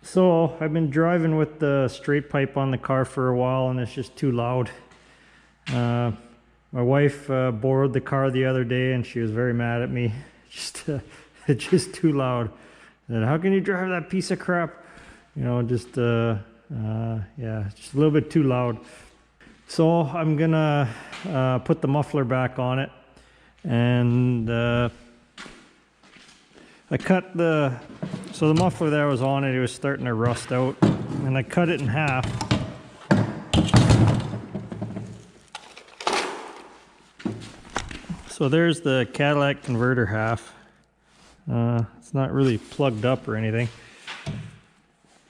So I've been driving with the straight pipe on the car for a while and it's just too loud. My wife borrowed the car the other day and she was very mad at me. It's just too loud. And how can you drive that piece of crap? You know, yeah, just a little bit too loud. So I'm gonna put the muffler back on it, and I cut the muffler that was on it, it was starting to rust out, and I cut it in half. So there's the catalytic converter half. It's not really plugged up or anything.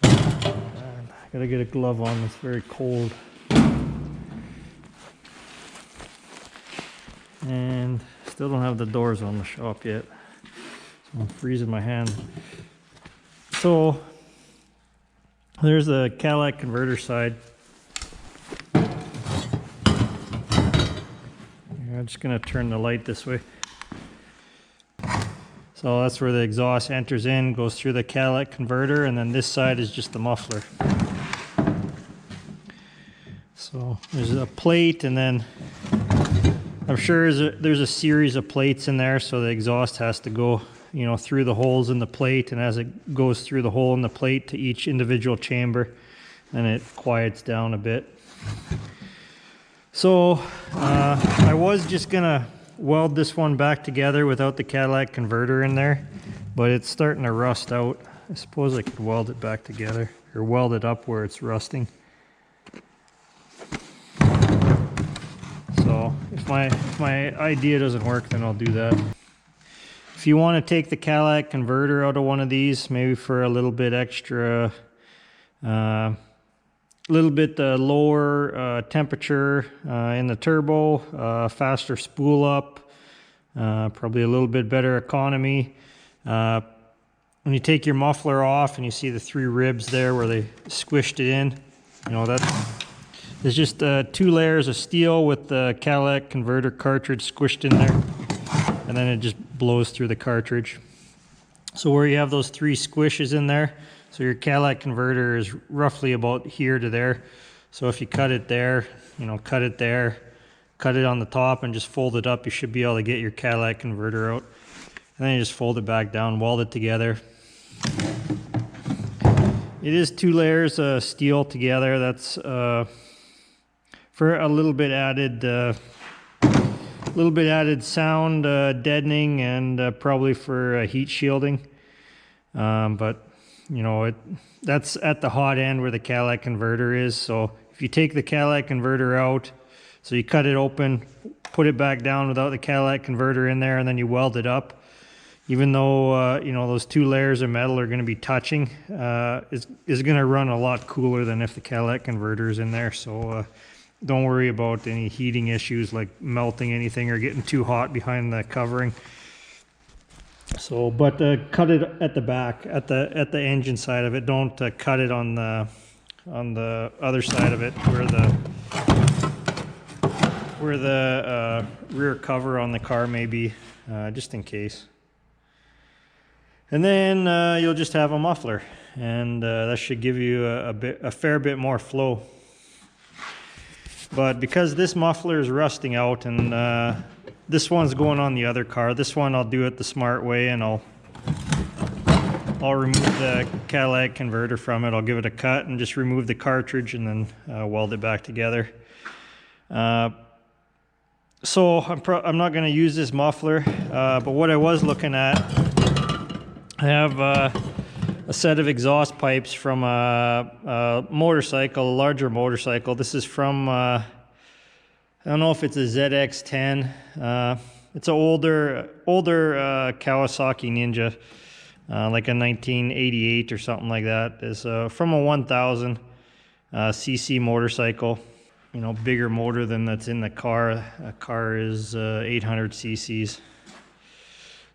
I gotta get a glove on, it's very cold. And still don't have the doors on the shop yet. So I'm freezing my hand. So there's the catalytic converter side. I'm just gonna turn the light this way. So that's where the exhaust enters in, goes through the catalytic converter, and then this side is just the muffler. So there's a plate, and then I'm sure there's a series of plates in there, so the exhaust has to go, you know, through the holes in the plate, and as it goes through the hole in the plate to each individual chamber, then it quiets down a bit. So I was just gonna weld this one back together without the catalytic converter in there, but it's starting to rust out. I suppose I could weld it back together, or weld it up where it's rusting. So if my idea doesn't work, then I'll do that. If you want to take the catalytic converter out of one of these, maybe for a little bit extra, lower temperature in the turbo, faster spool up, probably a little bit better economy. When you take your muffler off and you see the 3 ribs there where they squished it in, you know, there's just 2 layers of steel with the catalytic converter cartridge squished in there, and then it just blows through the cartridge. So where you have those 3 squishes in there, so your catalytic converter is roughly about here to there. So if you cut it there, you know, cut it there, cut it on the top and just fold it up, you should be able to get your catalytic converter out. And then you just fold it back down, weld it together. It is 2 layers of steel together. That's for a little bit added sound deadening, and probably for heat shielding. But you know, that's at the hot end where the catalytic converter is. So if you take the catalytic converter out, so you cut it open, put it back down without the catalytic converter in there, and then you weld it up, even though you know, those 2 layers of metal are going to be touching, is going to run a lot cooler than if the catalytic converter is in there. So don't worry about any heating issues like melting anything or getting too hot behind the covering. So, but cut it at the back, at the engine side of it. Don't cut it on the other side of it, where the rear cover on the car may be, just in case. And then you'll just have a muffler, and that should give you a fair bit more flow. But because this muffler is rusting out, and this one's going on the other car, this one I'll do it the smart way, and I'll remove the catalytic converter from it. I'll give it a cut and just remove the cartridge, and then weld it back together. So I'm not going to use this muffler, but what I was looking at, I have a set of exhaust pipes from a motorcycle, a larger motorcycle. This is from, I don't know if it's a ZX10. It's an older Kawasaki Ninja, like a 1988 or something like that. It's from a 1000 cc motorcycle. You know, bigger motor than that's in the car. A car is 800 cc's.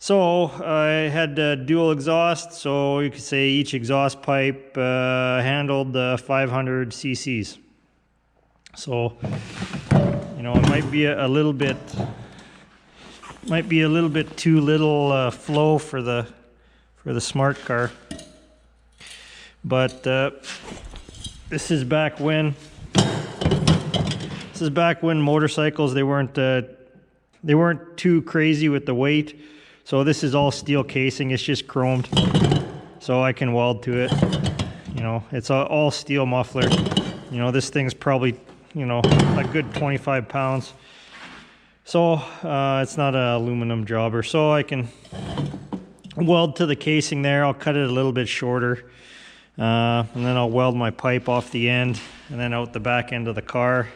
So I had dual exhaust, so you could say each exhaust pipe handled 500 cc's. So, you know, it might be a little bit too little flow for the smart car. But this is back when motorcycles, they weren't too crazy with the weight. So this is all steel casing. It's just chromed, so I can weld to it. You know, it's all steel muffler. You know, this thing's probably, you know, a good 25 pounds. So it's not an aluminum jobber. So I can weld to the casing there. I'll cut it a little bit shorter. And then I'll weld my pipe off the end and then out the back end of the car.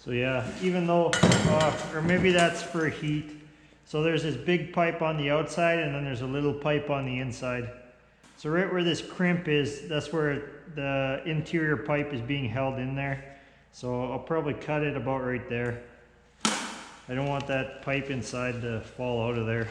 So yeah, even though, or maybe that's for heat. So there's this big pipe on the outside and then there's a little pipe on the inside. So right where this crimp is, that's where the interior pipe is being held in there. So I'll probably cut it about right there. I don't want that pipe inside to fall out of there.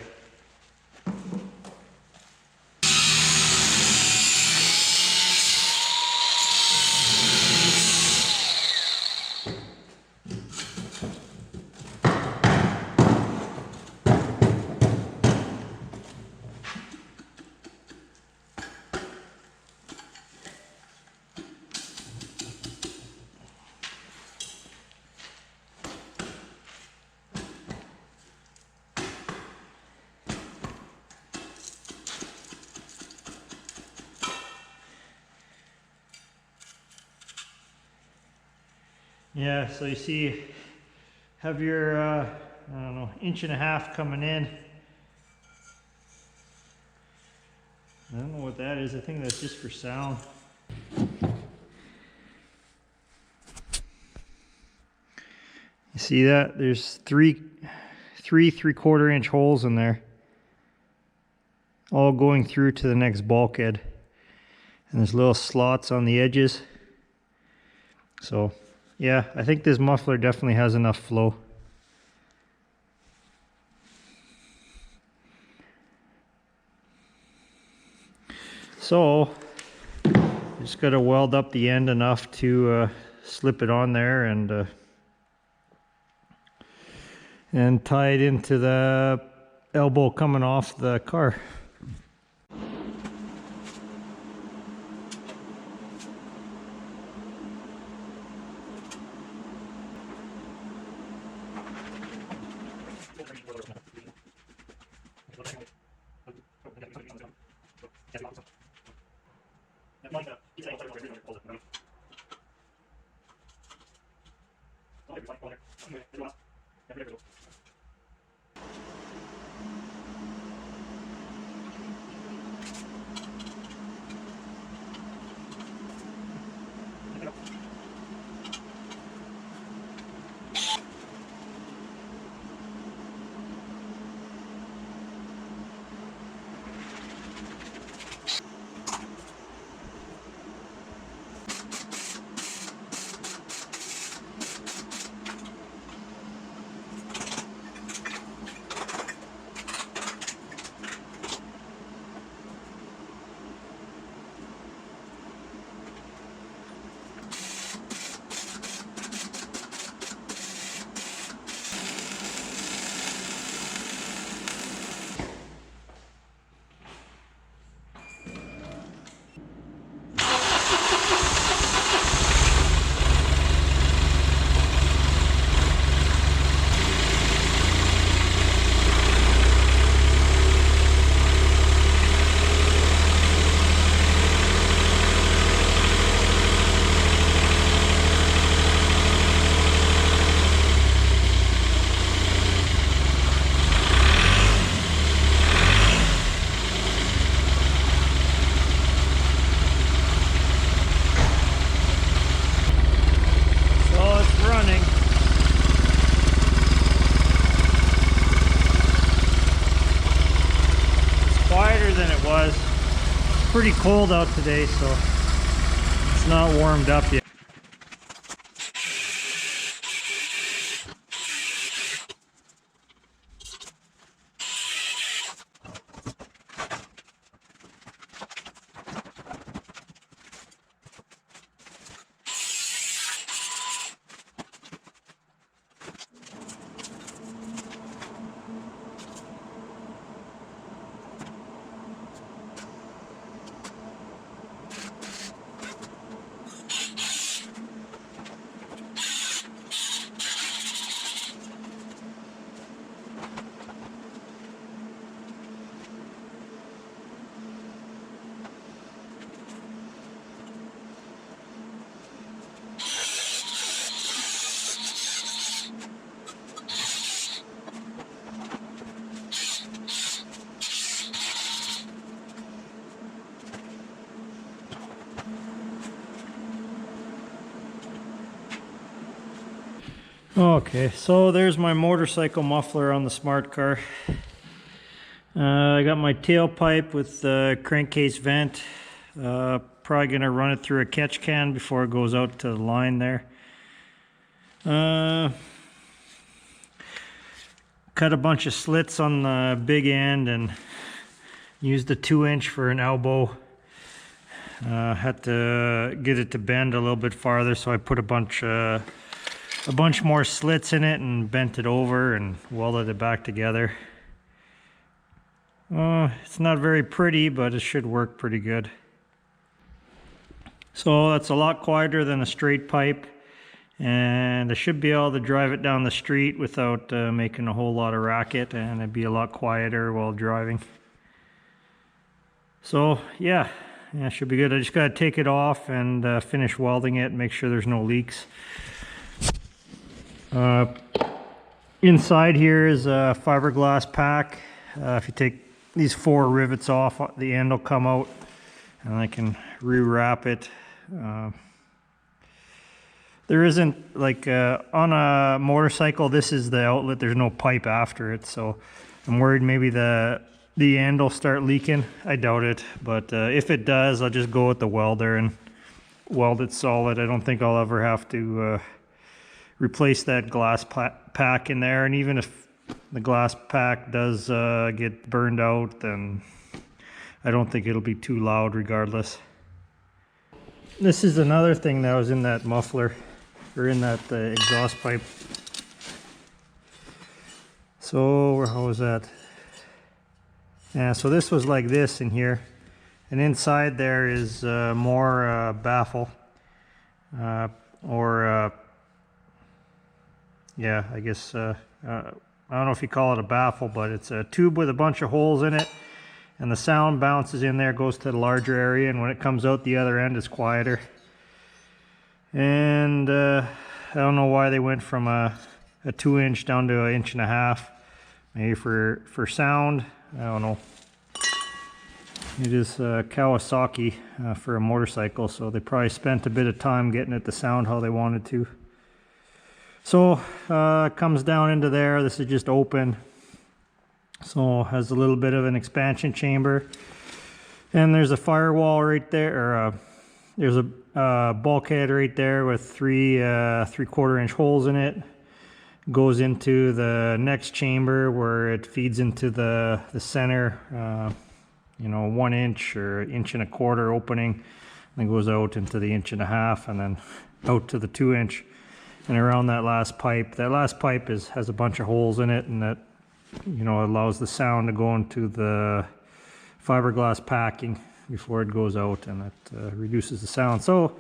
Yeah, so you see, have your, I don't know, 1.5 inches coming in. I don't know what that is. I think that's just for sound. You see that? There's three 3/4 inch holes in there, all going through to the next bulkhead. And there's little slots on the edges. So yeah, I think this muffler definitely has enough flow. So just got to weld up the end enough to slip it on there and tie it into the elbow coming off the car. pretty cold out today, so it's not warmed up yet. Okay, so there's my motorcycle muffler on the smart car. I got my tailpipe with the crankcase vent. Probably gonna run it through a catch can before it goes out to the line there. Cut a bunch of slits on the big end and used the 2-inch for an elbow. Had to get it to bend a little bit farther, so I put a bunch more slits in it and bent it over and welded it back together. It's not very pretty, but it should work pretty good. So that's a lot quieter than a straight pipe, and I should be able to drive it down the street without making a whole lot of racket, and it'd be a lot quieter while driving. So yeah, it should be good. I just gotta take it off and finish welding it, make sure there's no leaks. Inside here is a fiberglass pack. If you take these 4 rivets off, the end will come out, and I can rewrap it. There isn't, like on a motorcycle, this is the outlet, there's no pipe after it, so I'm worried maybe the end will start leaking. I doubt it, but if it does, I'll just go with the welder and weld it solid. I don't think I'll ever have to replace that glass pack in there, and even if the glass pack does get burned out, then I don't think it'll be too loud regardless. This is another thing that was in that muffler, or in that exhaust pipe. So how was that? Yeah, so this was like this in here, and inside there is more baffle, yeah, I guess, I don't know if you call it a baffle, but it's a tube with a bunch of holes in it, and the sound bounces in there, goes to the larger area, and when it comes out the other end, it's quieter. And I don't know why they went from a 2-inch down to 1.5 inches. Maybe for sound, I don't know. It is Kawasaki for a motorcycle, so they probably spent a bit of time getting it to sound how they wanted to. So it comes down into there. This is just open, so it has a little bit of an expansion chamber, and there's a firewall right there, or there's a bulkhead right there with 3 3/4-inch holes in it. Goes into the next chamber where it feeds into the center, 1 inch or 1.25 inch opening, and it goes out into the 1.5 inch, and then out to the 2-inch. And around that last pipe has a bunch of holes in it, and that allows the sound to go into the fiberglass packing before it goes out, and that reduces the sound. So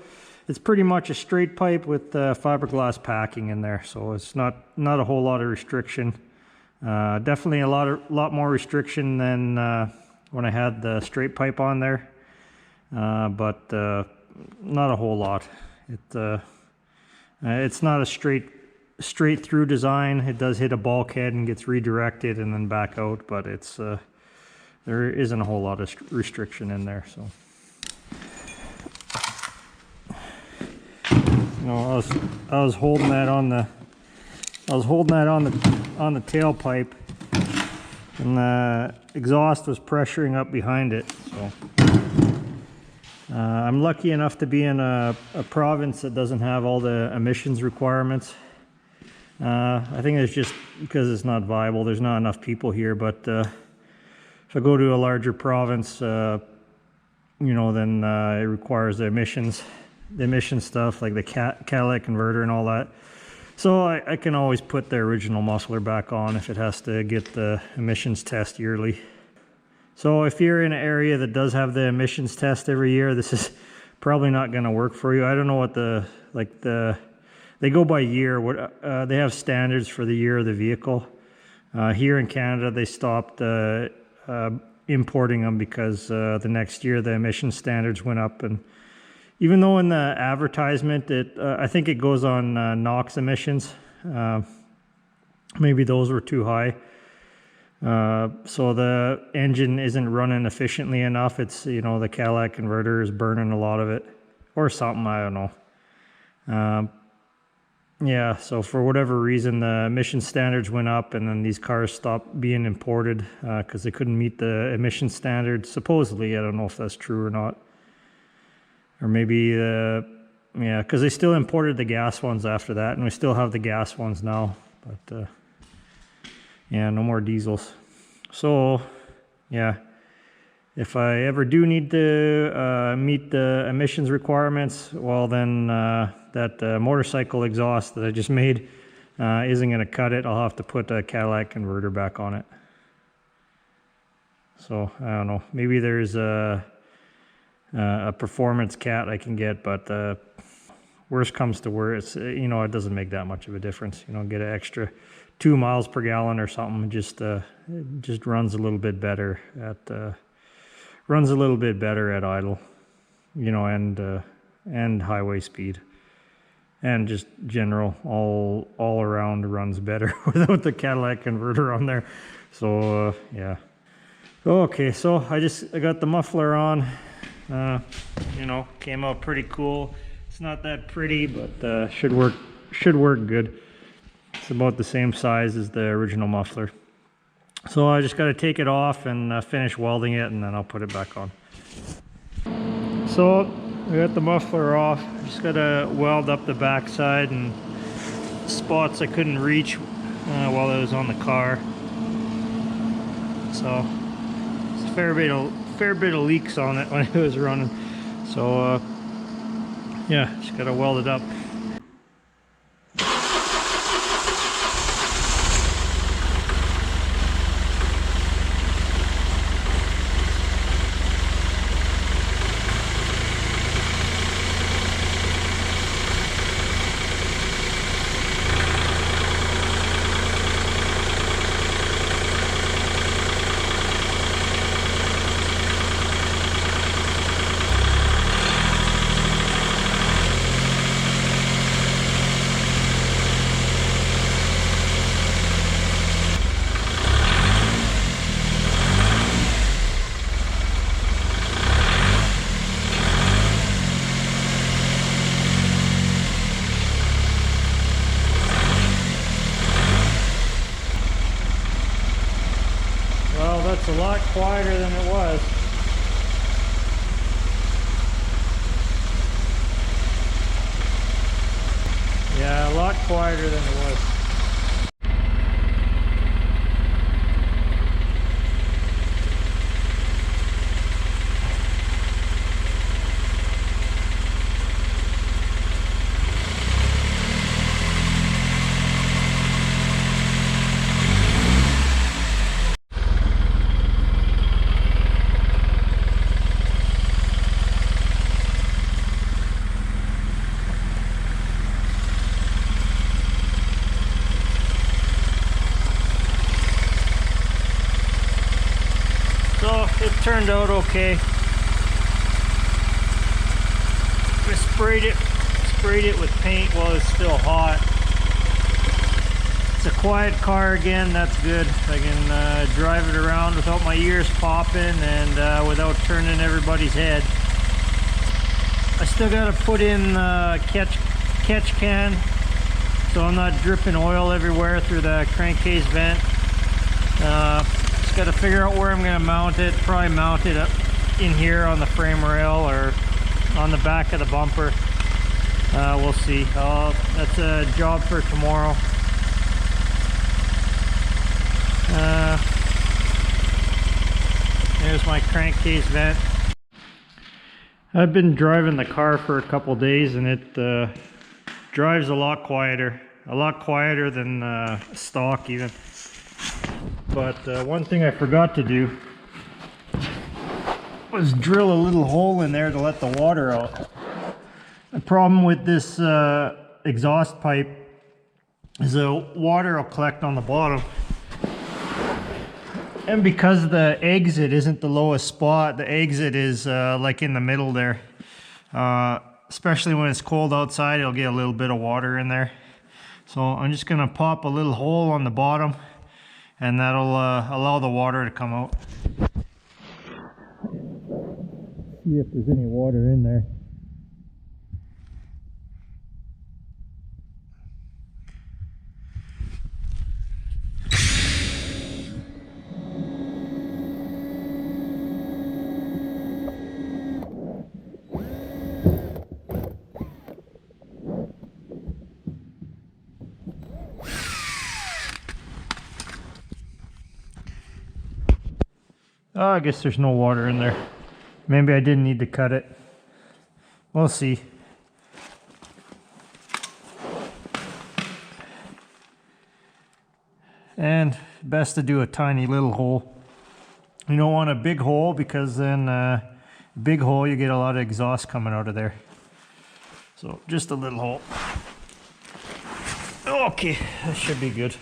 it's pretty much a straight pipe with fiberglass packing in there, so it's not a whole lot of restriction. Definitely a lot more restriction than when I had the straight pipe on there, but not a whole lot. It's not a straight through design. It does hit a bulkhead and gets redirected and then back out, but it's there isn't a whole lot of restriction in there. So I was holding that on the tailpipe, and the exhaust was pressuring up behind it. So I'm lucky enough to be in a province that doesn't have all the emissions requirements. I think it's just because it's not viable. There's not enough people here, but if I go to a larger province, you know, then it requires the emission stuff, like the catalytic converter and all that. So I can always put the original muffler back on if it has to get the emissions test yearly. So if you're in an area that does have the emissions test every year, this is probably not going to work for you. I don't know what they go by year. They have standards for the year of the vehicle. Here in Canada, they stopped importing them because the next year the emission standards went up. And even though in the advertisement, I think it goes on NOx emissions, maybe those were too high. So the engine isn't running efficiently enough. It's, you know, the catalytic converter is burning a lot of it or something, I don't know. Yeah, so for whatever reason, the emission standards went up and then these cars stopped being imported because they couldn't meet the emission standards. Supposedly, I don't know if that's true or not. Or maybe, yeah, because they still imported the gas ones after that, and we still have the gas ones now. But yeah, no more diesels. So yeah, if I ever do need to meet the emissions requirements, well then that motorcycle exhaust that I just made isn't going to cut it. I'll have to put a catalytic converter back on it. So I don't know, maybe there's a performance cat I can get, but worst comes to worst, you know, it doesn't make that much of a difference. You know, get an extra 2 miles per gallon or something. It just runs a little bit better at idle, you know, and highway speed, and just general all around runs better without the catalytic converter on there. So yeah. Okay, so I got the muffler on. You know, came out pretty cool. It's not that pretty, but should work good. It's about the same size as the original muffler. So I just got to take it off and finish welding it, and then I'll put it back on. So I got the muffler off. Just got to weld up the back side and spots I couldn't reach while I was on the car. So it's a fair bit of leaks on it when it was running. So yeah, just got to weld it up. It's a lot quieter than it was. Yeah, a lot quieter than it was. It turned out okay. I sprayed it with paint while it's still hot. It's a quiet car again, that's good. I can drive it around without my ears popping and without turning everybody's head. I still got to put in catch can so I'm not dripping oil everywhere through the crankcase vent. Got to figure out where I'm going to mount it. Probably mount it up in here on the frame rail, or on the back of the bumper. We'll see. That's a job for tomorrow. There's my crankcase vent. I've been driving the car for a couple days, and it drives a lot quieter than stock even. But one thing I forgot to do was drill a little hole in there to let the water out. The problem with this exhaust pipe is the water will collect on the bottom, and because the exit isn't the lowest spot, the exit is like in the middle there. Especially when it's cold outside, it'll get a little bit of water in there. So I'm just gonna pop a little hole on the bottom, and that'll allow the water to come out. See if there's any water in there. Oh, I guess there's no water in there. Maybe I didn't need to cut it. We'll see. And best to do a tiny little hole. You don't want a big hole, because then big hole you get a lot of exhaust coming out of there. So just a little hole. Okay, that should be good.